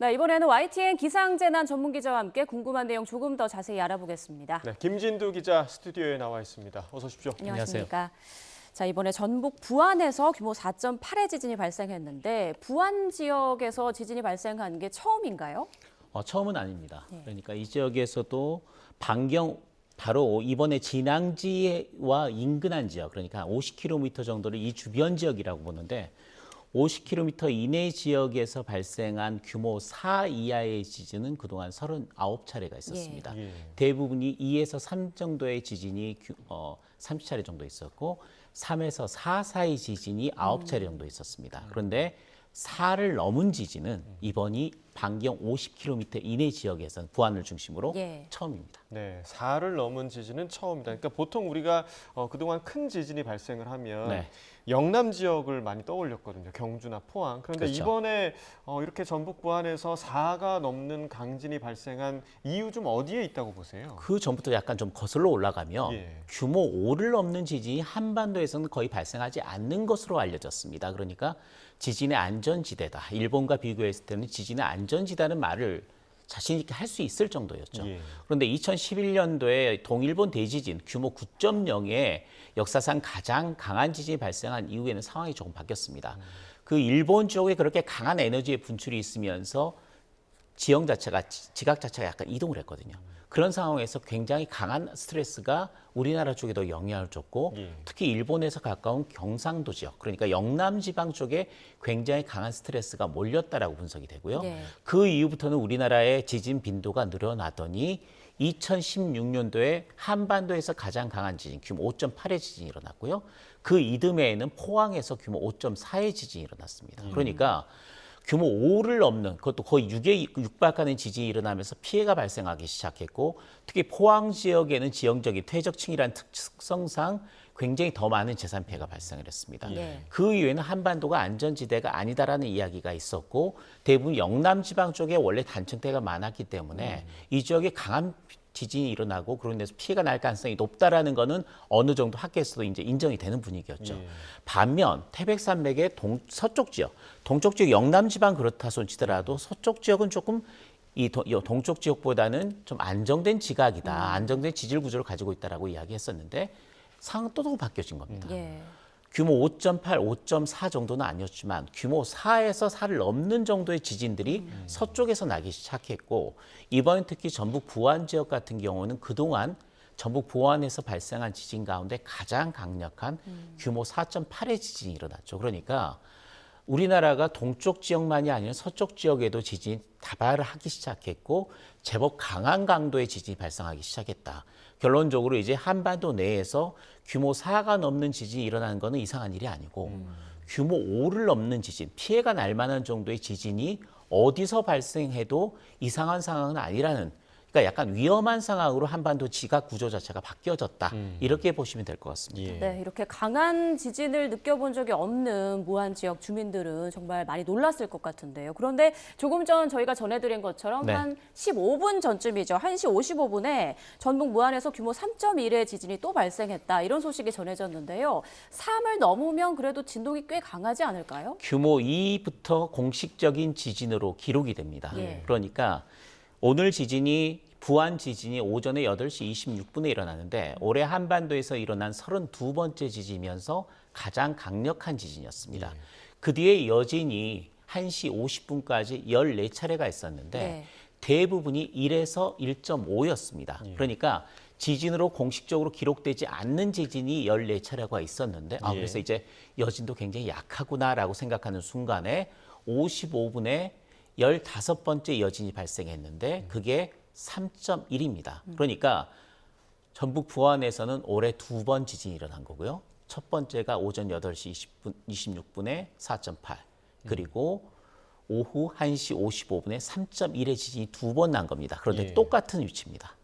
네, 이번에는 YTN 기상재난 전문기자와 함께 궁금한 내용 조금 더 자세히 알아보겠습니다. 네, 김진두 기자 스튜디오에 나와 있습니다. 어서 오십시오. 안녕하십니까. 자, 이번에 전북 부안에서 규모 4.8의 지진이 발생했는데 부안 지역에서 지진이 발생한 게 처음인가요? 처음은 아닙니다. 그러니까 이 지역에서도 반경 바로 이번에 진앙지와 인근한 지역, 그러니까 50km 정도를 이 주변 지역이라고 보는데 50km 이내 지역에서 발생한 규모 4 이하의 지진은 그동안 39차례가 있었습니다. 대부분이 2에서 3 정도의 지진이 30차례 정도 있었고 3에서 4 사이 지진이 9차례 정도 있었습니다. 그런데 4를 넘은 지진은 이번이 반경 50km 이내 지역에서는 부안을 중심으로 처음입니다. 네, 4를 넘은 지진은 처음이다. 그러니까 보통 우리가 그동안 큰 지진이 발생을 하면 영남 지역을 많이 떠올렸거든요. 경주나 포항. 그런데 그렇죠. 이번에 이렇게 전북 부안에서 4가 넘는 강진이 발생한 이유 좀 어디에 있다고 보세요? 그 전부터 약간 좀 거슬러 올라가면 규모 5를 넘는 지진이 한반도에서는 거의 발생하지 않는 것으로 알려졌습니다. 그러니까 지진의 안전지대다. 일본과 비교했을 때는 지진의 안전지대라는 말을 자신 있게 할 수 있을 정도였죠. 그런데 2011년도에 동일본 대지진 규모 9.0의 역사상 가장 강한 지진이 발생한 이후에는 상황이 조금 바뀌었습니다. 그 일본 쪽에 그렇게 강한 에너지의 분출이 있으면서 지형 자체가, 지각 자체가 약간 이동을 했거든요. 그런 상황에서 굉장히 강한 스트레스가 우리나라 쪽에도 영향을 줬고 특히 일본에서 가까운 경상도 지역, 그러니까 영남 지방 쪽에 굉장히 강한 스트레스가 몰렸다라고 분석이 되고요. 그 이후부터는 우리나라의 지진 빈도가 늘어나더니 2016년도에 한반도에서 가장 강한 지진, 규모 5.8의 지진이 일어났고요. 그 이듬해에는 포항에서 규모 5.4의 지진이 일어났습니다. 그러니까 규모 5를 넘는, 그것도 거의 6에 육박하는 지진이 일어나면서 피해가 발생하기 시작했고 특히 포항 지역에는 지형적인 퇴적층이라는 특성상 굉장히 더 많은 재산 피해가 발생을 했습니다. 그 이후에는 한반도가 안전지대가 아니다라는 이야기가 있었고 대부분 영남 지방 쪽에 원래 단층대가 많았기 때문에 이 지역에 강한 지진이 일어나고 그런 데서 피해가 날 가능성이 높다라는 거는 어느 정도 학계에서도 이제 인정이 되는 분위기였죠. 반면 태백산맥의 서쪽 지역, 동쪽 지역 영남 지방 그렇다 손치더라도 서쪽 지역은 조금 이 동쪽 지역보다는 좀 안정된 지각이다, 안정된 지질 구조를 가지고 있다라고 이야기했었는데 상황은 또 바뀌어진 겁니다. 규모 5.8, 5.4 정도는 아니었지만 규모 4에서 4를 넘는 정도의 지진들이 서쪽에서 나기 시작했고 이번 특히 전북 부안 지역 같은 경우는 그동안 전북 부안에서 발생한 지진 가운데 가장 강력한 규모 4.8의 지진이 일어났죠. 그러니까 우리나라가 동쪽 지역만이 아니라 서쪽 지역에도 지진이 다발을 하기 시작했고 제법 강한 강도의 지진이 발생하기 시작했다. 결론적으로 이제 한반도 내에서 규모 4가 넘는 지진이 일어나는 것은 이상한 일이 아니고 규모 5를 넘는 지진, 피해가 날 만한 정도의 지진이 어디서 발생해도 이상한 상황은 아니라는, 그러니까 약간 위험한 상황으로 한반도 지각 구조 자체가 바뀌어졌다. 이렇게 보시면 될 것 같습니다. 네, 이렇게 강한 지진을 느껴본 적이 없는 무안 지역 주민들은 정말 많이 놀랐을 것 같은데요. 그런데 조금 전 저희가 전해드린 것처럼 한 15분 전쯤이죠. 1시 55분에 전북 무안에서 규모 3.1의 지진이 또 발생했다. 이런 소식이 전해졌는데요. 3을 넘으면 그래도 진동이 꽤 강하지 않을까요? 규모 2부터 공식적인 지진으로 기록이 됩니다. 그러니까 오늘 지진이 부안 지진이 오전에 8시 26분에 일어나는데 올해 한반도에서 일어난 32번째 지진이면서 가장 강력한 지진이었습니다. 그 뒤에 여진이 1시 50분까지 14차례가 있었는데 대부분이 1에서 1.5였습니다. 그러니까 지진으로 공식적으로 기록되지 않는 지진이 14차례가 있었는데 그래서 이제 여진도 굉장히 약하구나라고 생각하는 순간에 55분에 15번째 여진이 발생했는데 그게 3.1입니다. 그러니까 전북 부안에서는 올해 2번 지진이 일어난 거고요. 첫 번째가 오전 8시 26분에 4.8 그리고 오후 1시 55분에 3.1의 지진이 2번 난 겁니다. 그런데 똑같은 위치입니다.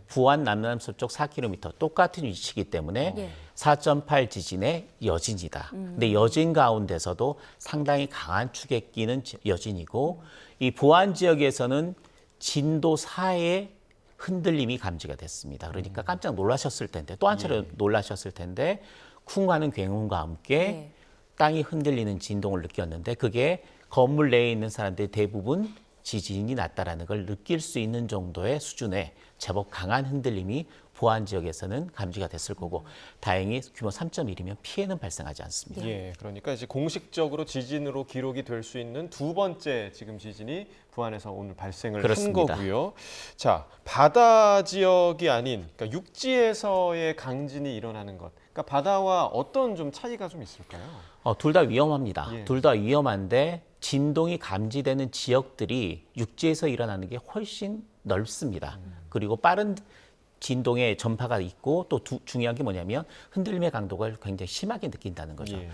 부안 남남서쪽 4km 똑같은 위치이기 때문에 4.8 지진의 여진이다. 근데 여진 가운데서도 상당히 강한 축에 끼는 여진이고 이 부안 지역에서는 진도 4의 흔들림이 감지가 됐습니다. 그러니까 깜짝 놀라셨을 텐데 또 한 차례 놀라셨을 텐데 쿵 하는 굉음과 함께 땅이 흔들리는 진동을 느꼈는데 그게 건물 내에 있는 사람들이 대부분 지진이 났다라는 걸 느낄 수 있는 정도의 수준의 제법 강한 흔들림이 부안 지역에서는 감지가 됐을 거고 다행히 규모 3.1이면 피해는 발생하지 않습니다. 예, 그러니까 이제 공식적으로 지진으로 기록이 될 수 있는 두 번째 지금 지진이 부안에서 오늘 발생을 그렇습니다. 한 거고요. 자, 바다 지역이 아닌 그러니까 육지에서의 강진이 일어나는 것. 그러니까 바다와 어떤 좀 차이가 좀 있을까요? 둘 다 위험합니다. 예. 둘 다 위험한데 진동이 감지되는 지역들이 육지에서 일어나는 게 훨씬 넓습니다. 그리고 빠른 진동의 전파가 있고 또 중요한 게 뭐냐면 흔들림의 강도가 굉장히 심하게 느낀다는 거죠. 예.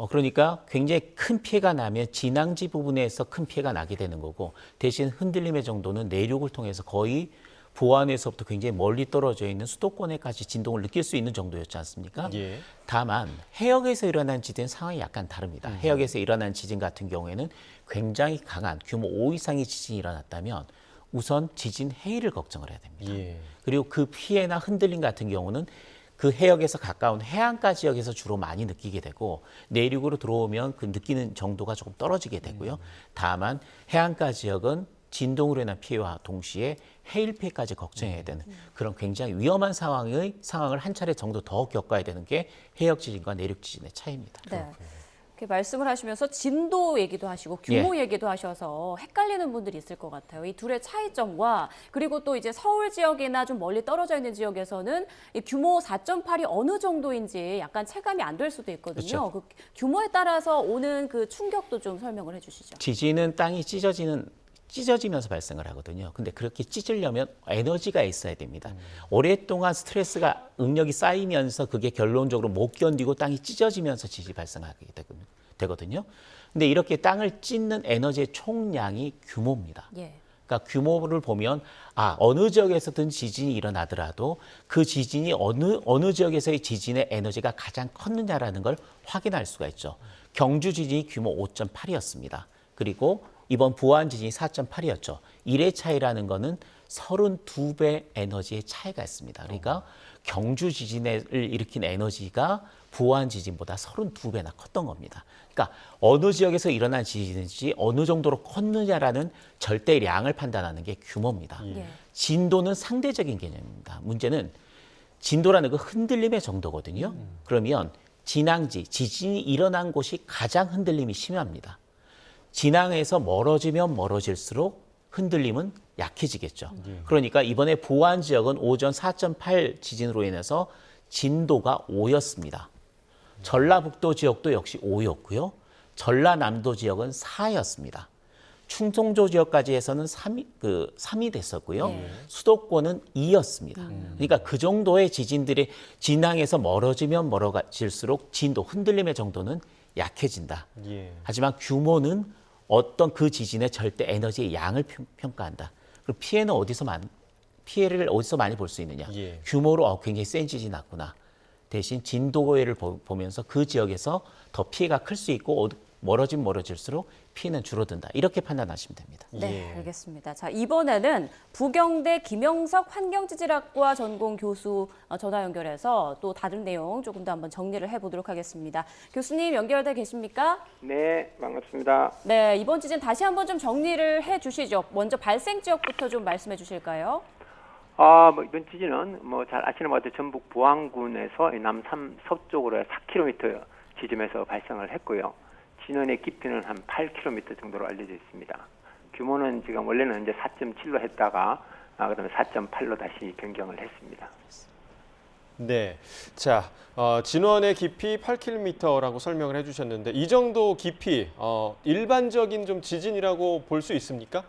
그러니까 굉장히 큰 피해가 나면 진앙지 부분에서 큰 피해가 나게 되는 거고 대신 흔들림의 정도는 내륙을 통해서 거의 부안에서부터 굉장히 멀리 떨어져 있는 수도권에까지 진동을 느낄 수 있는 정도였지 않습니까? 예. 다만 해역에서 일어난 지진 상황이 약간 다릅니다. 해역에서 일어난 지진 같은 경우에는 굉장히 강한 규모 5 이상의 지진이 일어났다면 우선 지진 해일을 걱정을 해야 됩니다. 예. 그리고 그 피해나 흔들림 같은 경우는 그 해역에서 가까운 해안가 지역에서 주로 많이 느끼게 되고 내륙으로 들어오면 그 느끼는 정도가 조금 떨어지게 되고요. 다만 해안가 지역은 진동으로 인한 피해와 동시에 해일 피해까지 걱정해야 되는 그런 굉장히 위험한 상황을 한 차례 정도 더 겪어야 되는 게 해역 지진과 내륙 지진의 차이입니다. 네. 이렇게 말씀을 하시면서 진도 얘기도 하시고 규모 예. 얘기도 하셔서 헷갈리는 분들이 있을 것 같아요. 이 둘의 차이점과 그리고 또 이제 서울 지역이나 좀 멀리 떨어져 있는 지역에서는 이 규모 4.8이 어느 정도인지 약간 체감이 안 될 수도 있거든요. 그렇죠. 그 규모에 따라서 오는 그 충격도 좀 설명을 해주시죠. 지진은 땅이 찢어지면서 발생을 하거든요. 근데 그렇게 찢으려면 에너지가 있어야 됩니다. 오랫동안 스트레스가 응력이 쌓이면서 그게 결론적으로 못 견디고 땅이 찢어지면서 지진이 발생하게 되거든요. 근데 이렇게 땅을 찢는 에너지의 총량이 규모입니다. 예. 그러니까 규모를 보면 어느 지역에서든 지진이 일어나더라도 그 지진이 어느 지역에서의 지진의 에너지가 가장 컸느냐라는 걸 확인할 수가 있죠. 경주 지진이 규모 5.8이었습니다. 그리고 이번 부안 지진이 4.8이었죠. 1의 차이라는 거는 32배 에너지의 차이가 있습니다. 그러니까 경주 지진을 일으킨 에너지가 부안 지진보다 32배나 컸던 겁니다. 그러니까 어느 지역에서 일어난 지진인지 어느 정도로 컸느냐라는 절대량을 판단하는 게 규모입니다. 예. 진도는 상대적인 개념입니다. 문제는 진도라는 건 흔들림의 정도거든요. 그러면 진앙지, 지진이 일어난 곳이 가장 흔들림이 심합니다. 진앙에서 멀어지면 멀어질수록 흔들림은 약해지겠죠. 그러니까 이번에 부안 지역은 오전 4.8 지진으로 인해서 진도가 5였습니다. 전라북도 지역도 역시 5였고요. 전라남도 지역은 4였습니다. 충청도 지역까지 해서는 3이 됐었고요. 수도권은 2였습니다. 그러니까 그 정도의 지진들이 진앙에서 멀어지면 멀어질수록 진도, 흔들림의 정도는 약해진다. 예. 하지만 규모는 어떤 그 지진의 절대 에너지의 양을 평가한다. 그리고 피해를 어디서 많이 볼 수 있느냐. 예. 규모로 굉장히 센 지진이 났구나. 대신 진도를 보면서 그 지역에서 더 피해가 클 수 있고 멀어질수록 피해는 줄어든다. 이렇게 판단하시면 됩니다. 네, 예. 알겠습니다. 자, 이번에는 부경대 김영석 환경지질학과 전공 교수 전화 연결해서 또 다른 내용 조금 더 한번 정리를 해보도록 하겠습니다. 교수님 연결돼 계십니까? 네, 반갑습니다. 네, 이번 지진 다시 한번 좀 정리를 해주시죠. 먼저 발생 지역부터 좀 말씀해 주실까요? 이번 지진은 잘 아시는 것 같아요. 전북 부안군에서 남산 서쪽으로 4km 지점에서 발생을 했고요. 진원의 깊이는 한 8km 정도로 알려져 있습니다. 규모는 지금 원래는 이제 4.7로 했다가 그다음에 4.8로 다시 변경을 했습니다. 네, 자 진원의 깊이 8km라고 설명을 해주셨는데 이 정도 깊이 일반적인 좀 지진이라고 볼 수 있습니까?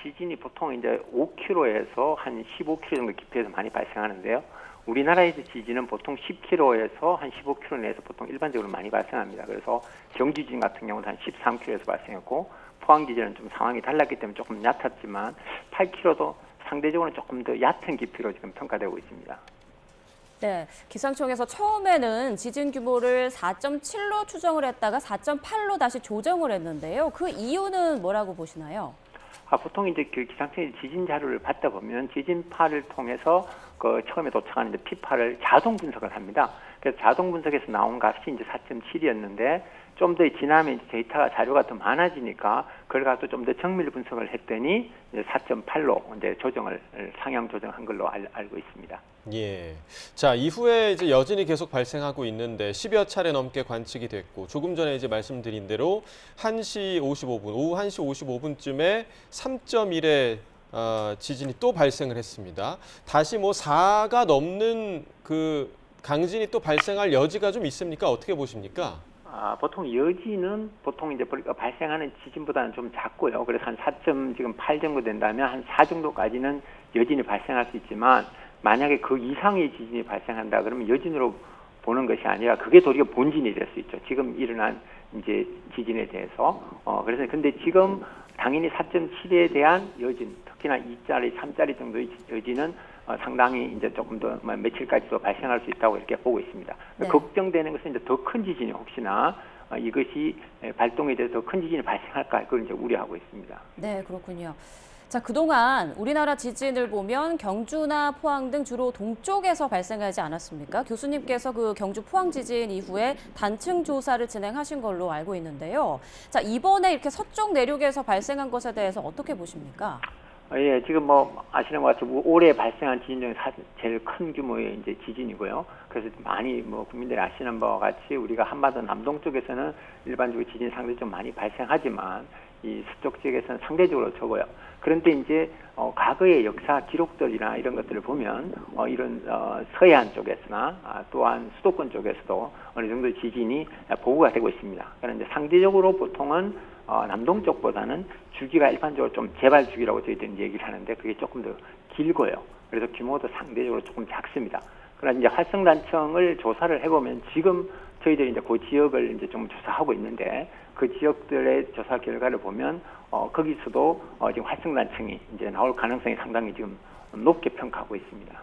지진이 보통 이제 5km에서 한 15km 정도 깊이에서 많이 발생하는데요. 우리나라에서 지진은 보통 10km에서 한 15km 내에서 보통 일반적으로 많이 발생합니다. 그래서 경주 지진 같은 경우는 한 13km에서 발생했고 포항 지진은 좀 상황이 달랐기 때문에 조금 얕았지만 8km도 상대적으로 조금 더 얕은 깊이로 지금 평가되고 있습니다. 네, 기상청에서 처음에는 지진 규모를 4.7로 추정을 했다가 4.8로 다시 조정을 했는데요. 그 이유는 뭐라고 보시나요? 보통 이제 그 기상청의 지진 자료를 받다 보면 지진파를 통해서 처음에 도착하는 이제 피파를 자동 분석을 합니다. 그래서 자동 분석에서 나온 값이 이제 4.7이었는데 좀 더 지나면 데이터가 자료가 더 많아지니까 그걸 가지고 좀 더 정밀 분석을 했더니 4.8로 이제 조정을 상향 조정한 걸로 알고 있습니다. 예. 자, 이후에 이제 여진이 계속 발생하고 있는데 10여 차례 넘게 관측이 됐고 조금 전에 이제 말씀드린 대로 1시 55분, 오후 1시 55분쯤에 3.1의 지진이 또 발생을 했습니다. 다시 뭐 4가 넘는 그 강진이 또 발생할 여지가 좀 있습니까? 어떻게 보십니까? 보통 여진은 보통 이제 발생하는 지진보다는 좀 작고요. 그래서 한 4.8 정도 된다면 한 4 정도까지는 여진이 발생할 수 있지만 만약에 그 이상의 지진이 발생한다 그러면 여진으로 보는 것이 아니라 그게 도리어 본진이 될 수 있죠. 지금 일어난 이제 지진에 대해서. 그래서 근데 지금 당연히 4.7에 대한 여진, 특히나 2짜리, 3짜리 정도의 여진은 상당히 이제 조금 더 며칠까지 더 발생할 수 있다고 이렇게 보고 있습니다. 네. 걱정되는 것은 이제 더 큰 지진이 혹시나 이것이 발동에 대해서 더 큰 지진이 발생할까 그걸 이제 우려하고 있습니다. 네, 그렇군요. 자, 그동안 우리나라 지진을 보면 경주나 포항 등 주로 동쪽에서 발생하지 않았습니까? 교수님께서 그 경주 포항 지진 이후에 단층 조사를 진행하신 걸로 알고 있는데요. 자, 이번에 이렇게 서쪽 내륙에서 발생한 것에 대해서 어떻게 보십니까? 예, 지금 뭐 아시는 것 같이 올해 발생한 지진 중에 제일 큰 규모의 이제 지진이고요. 그래서 많이 뭐 국민들이 아시는 바와 같이 우리가 한반도 남동 쪽에서는 일반적으로 지진 상당히 좀 많이 발생하지만 이 서쪽 지역에서는 상대적으로 적어요. 그런데 이제 과거의 역사 기록들이나 이런 것들을 보면 이런 서해안 쪽에서나 또한 수도권 쪽에서도 어느 정도 지진이 보고가 되고 있습니다. 그런데 상대적으로 보통은 남동 쪽보다는 주기가 일반적으로 좀 재발 주기라고 저희들은 얘기를 하는데 그게 조금 더 길고요. 그래서 규모도 상대적으로 조금 작습니다. 그러나 이제 활성단층을 조사를 해보면 지금 저희들이 이제 그 지역을 이제 좀 조사하고 있는데 그 지역들의 조사 결과를 보면 거기서도 지금 활성단층이 이제 나올 가능성이 상당히 지금 높게 평가하고 있습니다.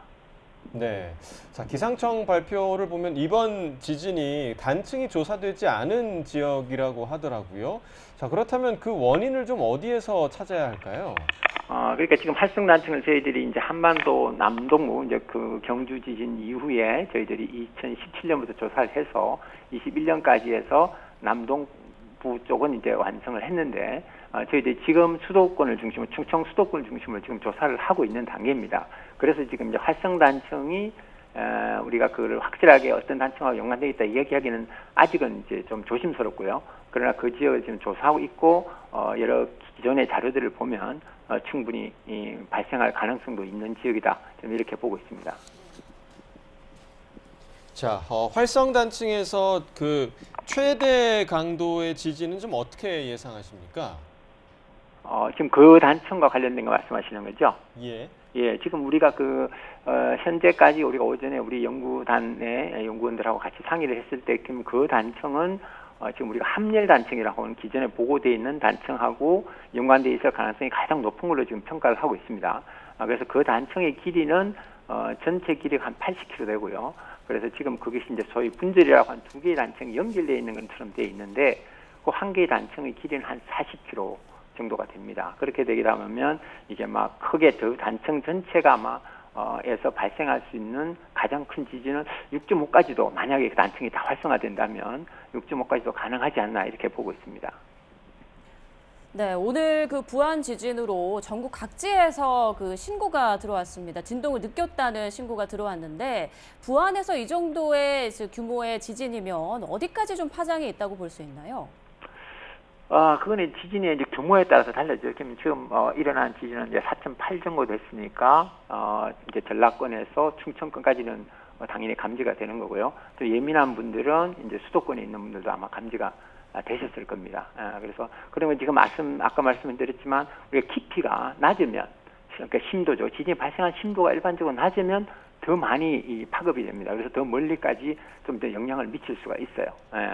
네. 자, 기상청 발표를 보면 이번 지진이 단층이 조사되지 않은 지역이라고 하더라고요. 자, 그렇다면 그 원인을 좀 어디에서 찾아야 할까요? 그러니까 지금 활성단층을 저희들이 이제 한반도 남동부 이제 그 경주 지진 이후에 저희들이 2017년부터 조사를 해서 21년까지 해서 남동부 쪽은 이제 완성을 했는데 저희들이 지금 수도권을 중심으로 충청 수도권을 중심으로 지금 조사를 하고 있는 단계입니다. 그래서 지금 이제 활성단층이 우리가 그걸 확실하게 어떤 단층하고 연관되어 있다 이야기하기는 아직은 이제 좀 조심스럽고요. 그러나 그 지역을 지금 조사하고 있고 여러 기존의 자료들을 보면 충분히 발생할 가능성도 있는 지역이다. 저는 이렇게 보고 있습니다. 자, 활성단층에서 그 최대 강도의 지진은 좀 어떻게 예상하십니까? 지금 그 단층과 관련된 거 말씀하시는 거죠? 예. 예, 지금 우리가 현재까지 우리가 오전에 우리 연구단의 연구원들하고 같이 상의를 했을 때, 그 단층은 지금 우리가 함열 단층이라고 하는 기존에 보고되어 있는 단층하고 연관되어 있을 가능성이 가장 높은 걸로 지금 평가를 하고 있습니다. 그래서 그 단층의 길이는 전체 길이가 한 80km 되고요. 그래서 지금 그것이 이제 소위 분절이라고 한 두 개의 단층이 연결되어 있는 것처럼 되어 있는데, 그 한 개의 단층의 길이는 한 40km 정도가 됩니다. 그렇게 되게 되면 이게 막 크게 더 단층 전체가 아마 에서 발생할 수 있는 가장 큰 지진은 6.5까지도 만약에 그 단층이 다 활성화된다면 6.5까지도 가능하지 않나 이렇게 보고 있습니다. 네, 오늘 그 부안 지진으로 전국 각지에서 그 신고가 들어왔습니다. 진동을 느꼈다는 신고가 들어왔는데 부안에서 이 정도의 규모의 지진이면 어디까지 좀 파장이 있다고 볼 수 있나요? 그거는 지진의 이제 규모에 따라서 달라져요. 지금 일어난 지진은 이제 4.8 정도 됐으니까, 이제 전라권에서 충청권까지는 당연히 감지가 되는 거고요. 또 예민한 분들은 이제 수도권에 있는 분들도 아마 감지가 되셨을 겁니다. 그래서, 그러면 지금 아까 말씀드렸지만, 우리가 깊이가 낮으면, 그러니까 심도죠. 지진이 발생한 심도가 일반적으로 낮으면 더 많이 파급이 됩니다. 그래서 더 멀리까지 좀 더 영향을 미칠 수가 있어요.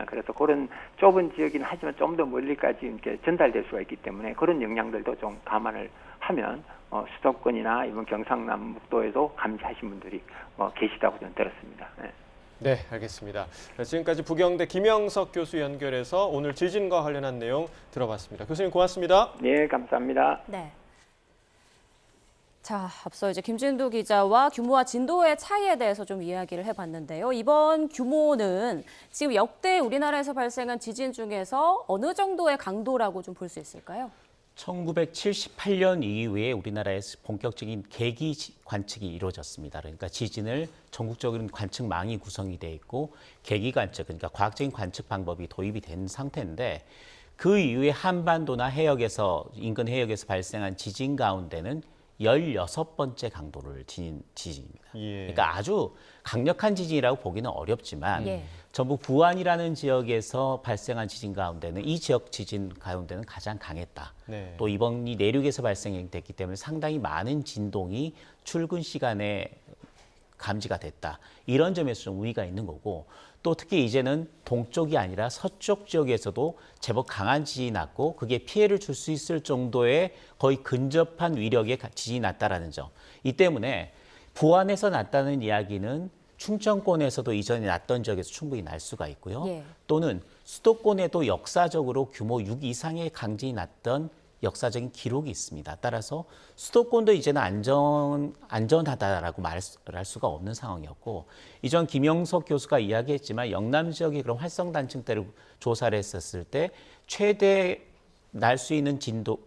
그래서 그런 좁은 지역이긴 하지만 좀 더 멀리까지 이렇게 전달될 수가 있기 때문에 그런 영향들도 좀 감안을 하면 수도권이나 이번 경상남북도에도 감지하신 분들이 계시다고 저는 들었습니다. 네, 알겠습니다. 지금까지 부경대 김영석 교수 연결해서 오늘 지진과 관련한 내용 들어봤습니다. 교수님 고맙습니다. 네, 감사합니다. 네. 자, 앞서 이제 김진두 기자와 규모와 진도의 차이에 대해서 좀 이야기를 해봤는데요. 이번 규모는 지금 역대 우리나라에서 발생한 지진 중에서 어느 정도의 강도라고 좀 볼 수 있을까요? 1978년 이후에 우리나라에서 본격적인 계기 관측이 이루어졌습니다. 그러니까 지진을 전국적인 관측망이 구성이 돼 있고 계기 관측, 그러니까 과학적인 관측 방법이 도입이 된 상태인데 그 이후에 한반도나 해역에서 인근 해역에서 발생한 지진 가운데는 16번째 강도를 지닌 지진입니다. 예. 그러니까 아주 강력한 지진이라고 보기는 어렵지만 예. 전북 부안이라는 지역에서 발생한 지진 가운데는 이 지역 지진 가운데는 가장 강했다. 네. 또 이번이 내륙에서 발생됐기 때문에 상당히 많은 진동이 출근 시간에 감지가 됐다. 이런 점에서 좀 우위가 있는 거고 또 특히 이제는 동쪽이 아니라 서쪽 지역에서도 제법 강한 지진이 났고 그게 피해를 줄 수 있을 정도의 거의 근접한 위력의 지진이 났다라는 점. 이 때문에 부안에서 났다는 이야기는 충청권에서도 이전에 났던 지역에서 충분히 날 수가 있고요. 예. 또는 수도권에도 역사적으로 규모 6 이상의 강진이 났던 역사적인 기록이 있습니다. 따라서 수도권도 이제는 안전하다라고 말할 수가 없는 상황이었고 이전 김영석 교수가 이야기했지만 영남 지역의 그런 활성단층대를 조사를 했었을 때 최대 날 수 있는 진도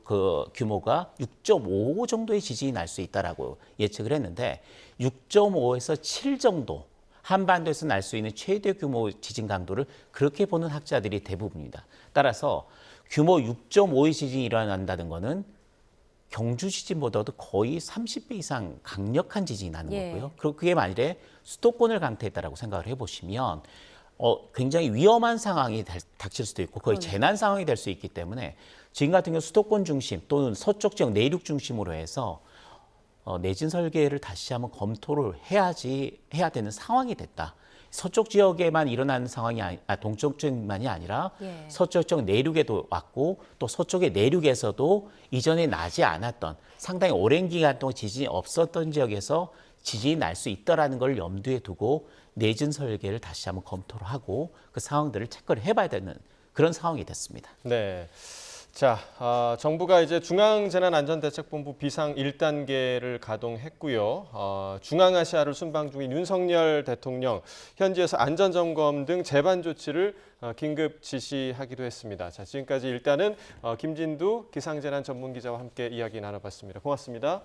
규모가 6.5 정도의 지진이 날 수 있다라고 예측을 했는데 6.5에서 7 정도 한반도에서 날 수 있는 최대 규모 지진 강도를 그렇게 보는 학자들이 대부분입니다. 따라서 규모 6.5의 지진이 일어난다는 것은 경주 지진보다도 거의 30배 이상 강력한 지진이 나는 예. 거고요. 그리고 그게 만일에 수도권을 강타했다라고 생각을 해보시면 굉장히 위험한 상황이 닥칠 수도 있고 거의 재난 상황이 될 수 있기 때문에 지금 같은 경우 수도권 중심 또는 서쪽 지역 내륙 중심으로 해서 내진 설계를 다시 한번 검토를 해야 되는 상황이 됐다. 서쪽 지역에만 일어나는 상황이 동쪽 지역만이 아니라 예. 서쪽 지역 내륙에도 왔고 또 서쪽의 내륙에서도 이전에 나지 않았던 상당히 오랜 기간 동안 지진이 없었던 지역에서 지진이 날 수 있다라는 걸 염두에 두고 내진 설계를 다시 한번 검토를 하고 그 상황들을 체크를 해봐야 되는 그런 상황이 됐습니다. 네. 자, 정부가 이제 중앙재난안전대책본부 비상 1단계를 가동했고요. 중앙아시아를 순방 중인 윤석열 대통령 현지에서 안전점검 등 재반 조치를 긴급 지시하기도 했습니다. 자, 지금까지 일단은 김진두 기상재난 전문기자와 함께 이야기 나눠봤습니다. 고맙습니다.